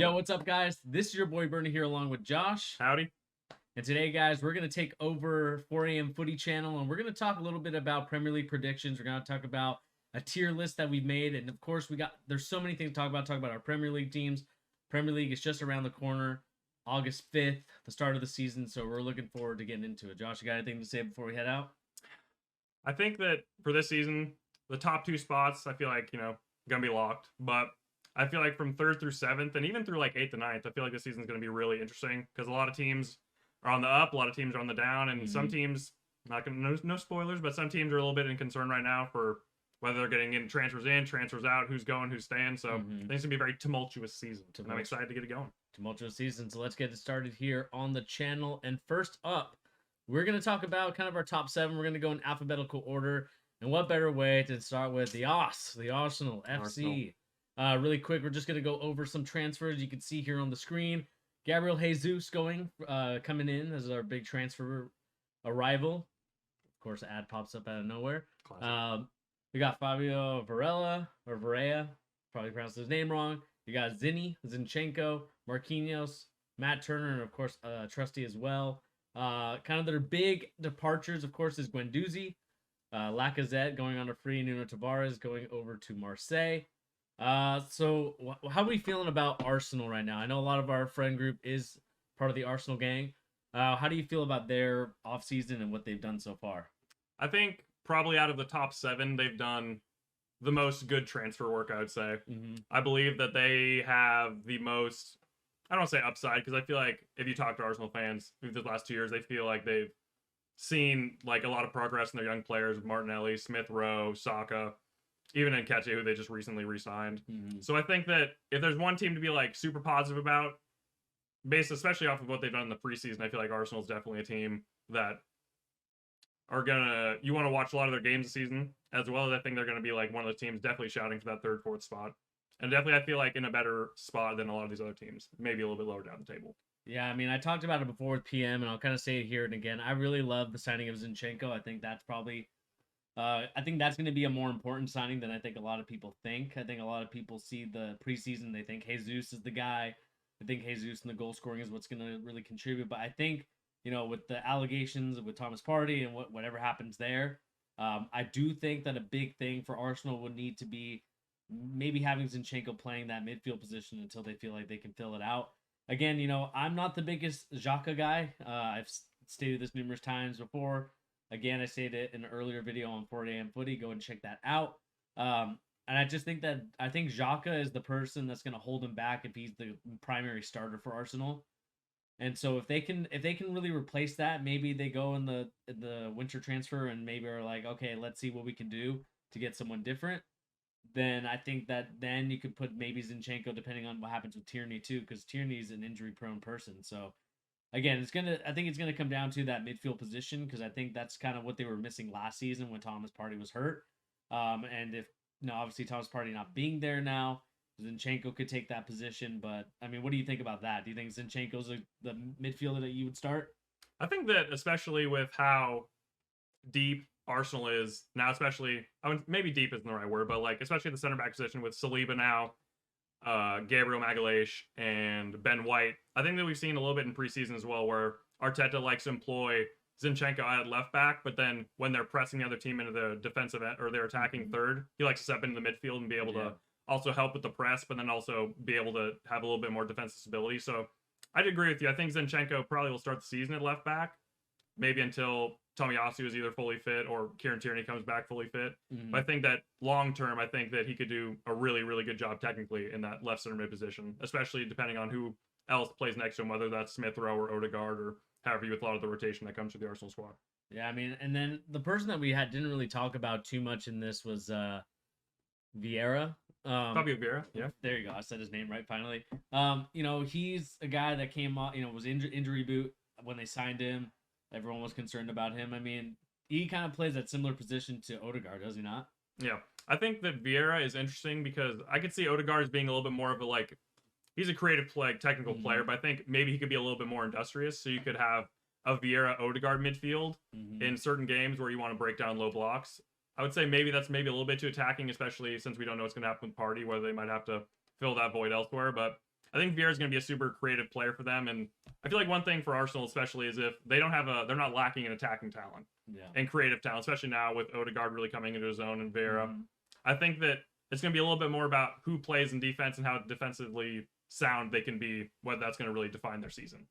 Yo, what's up, guys? This is your boy Bernie here, along with Josh. Howdy. And today, guys, we're going to take over 4 a.m. Footy Channel, and we're going to talk a little bit about Premier League predictions. We're going to talk about a tier list that we've made, and of course, there's so many things to talk about. Talk about our Premier League teams. Premier League is just around the corner, August 5th, the start of the season, so we're looking forward to getting into it. Josh, you got anything to say before we head out? I think that for this season, the top two spots, I feel like, going to be locked. But I feel like from 3rd through 7th, and even through like 8th and 9th, I feel like this season's going to be really interesting because a lot of teams are on the up, a lot of teams are on the down, and some teams, no spoilers, but some teams are a little bit in concern right now for whether they're getting in, transfers out, who's going, who's staying. So I think it's going to be a very tumultuous season. And I'm excited to get it going. Tumultuous season. So let's get it started here on the channel. And first up, we're going to talk about kind of our top 7. We're going to go in alphabetical order. And what better way to start with the Arsenal FC. Really quick, we're just going to go over some transfers. You can see here on the screen, Gabriel Jesus coming in as our big transfer arrival. Of course, ad pops up out of nowhere. We got Fabio Varea, probably pronounced his name wrong. You got Zinchenko, Marquinhos, Matt Turner, and of course, Trusty as well. Kind of their big departures, of course, is Guendouzi, Lacazette going on a free, Nuno Tavares going over to Marseille. So how are we feeling about Arsenal right now? I know a lot of our friend group is part of the Arsenal gang. How do you feel about their offseason and what they've done so far? I think probably out of the top 7, they've done the most good transfer work, I would say. I believe that they have the most, I don't want to say upside, because I feel like if you talk to Arsenal fans through the last 2 years, they feel like they've seen like a lot of progress in their young players with Martinelli, Smith Rowe, Saka, even Nketiah, who they just recently re-signed. So I think that if there's one team to be like super positive about, based especially off of what they've done in the preseason, I feel like Arsenal's definitely a team that you want to watch a lot of their games this season, as well as I think they're gonna be like one of the teams definitely shouting for that 3rd, 4th spot. And definitely I feel like in a better spot than a lot of these other teams, maybe a little bit lower down the table. Yeah, I mean, I talked about it before with PM, and I'll kind of say it here and again. I really love the signing of Zinchenko. I think that's probably I think that's going to be a more important signing than I think a lot of people think. I think a lot of people see the preseason, they think Jesus is the guy. I think Jesus and the goal scoring is what's going to really contribute. But I think, with the allegations with Thomas Partey and whatever happens there, I do think that a big thing for Arsenal would need to be maybe having Zinchenko playing that midfield position until they feel like they can fill it out. Again, I'm not the biggest Xhaka guy. I've stated this numerous times before. Again, I stated it in an earlier video on 4 a.m. Footy. Go and check that out. And I just think Xhaka is the person that's going to hold him back if he's the primary starter for Arsenal. And so if they can really replace that, maybe they go in the winter transfer and maybe are like, okay, let's see what we can do to get someone different. Then I think that then you could put maybe Zinchenko, depending on what happens with Tierney too, because Tierney's an injury-prone person. So again, I think it's gonna come down to that midfield position, because I think that's kind of what they were missing last season when Thomas Partey was hurt. And if obviously Thomas Partey not being there now, Zinchenko could take that position. But I mean, what do you think about that? Do you think Zinchenko's the midfielder that you would start? I think that especially with how deep Arsenal is now, especially maybe deep isn't the right word, but like especially the center back position with Saliba now, Gabriel Magalhaes, and Ben White. I think that we've seen a little bit in preseason as well, where Arteta likes to employ Zinchenko at left back, but then when they're pressing the other team into the defensive end, or they're attacking third, he likes to step into the midfield and be able to also help with the press, but then also be able to have a little bit more defensive stability. So I'd agree with you. I think Zinchenko probably will start the season at left back, maybe until Tomiyasu is either fully fit or Kieran Tierney comes back fully fit. But I think that long term, I think that he could do a really, really good job technically in that left center mid position, especially depending on who else plays next to him, whether that's Smith Rowe or Odegaard or however you with a lot of the rotation that comes to the Arsenal squad. Yeah, I mean, and then the person that we didn't really talk about too much in this was Vieira. Fabio Vieira, yeah. There you go. I said his name right finally. He's a guy that came off, was injury boot when they signed him. Everyone was concerned about him. I mean, he kind of plays that similar position to Odegaard, does he not? Yeah. I think that Vieira is interesting because I could see Odegaard as being a little bit more of a he's a creative technical player, but I think maybe he could be a little bit more industrious. So you could have a Vieira Odegaard midfield in certain games where you want to break down low blocks. I would say that's maybe a little bit too attacking, especially since we don't know what's going to happen with Partey, whether they might have to fill that void elsewhere. But I think Vieira's going to be a super creative player for them, and I feel like one thing for Arsenal especially is if they don't have they're not lacking in attacking talent and creative talent, especially now with Odegaard really coming into his own and Vieira. Mhm. I think that it's going to be a little bit more about who plays in defense and how defensively sound they can be, what that's going to really define their season.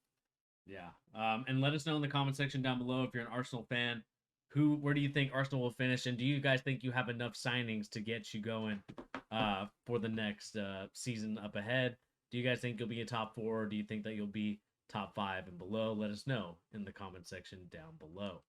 Yeah. And let us know in the comment section down below if you're an Arsenal fan. Where do you think Arsenal will finish, and do you guys think you have enough signings to get you going for the next season up ahead? Do you guys think you'll be a top 4, or do you think that you'll be top 5 and below? Let us know in the comment section down below.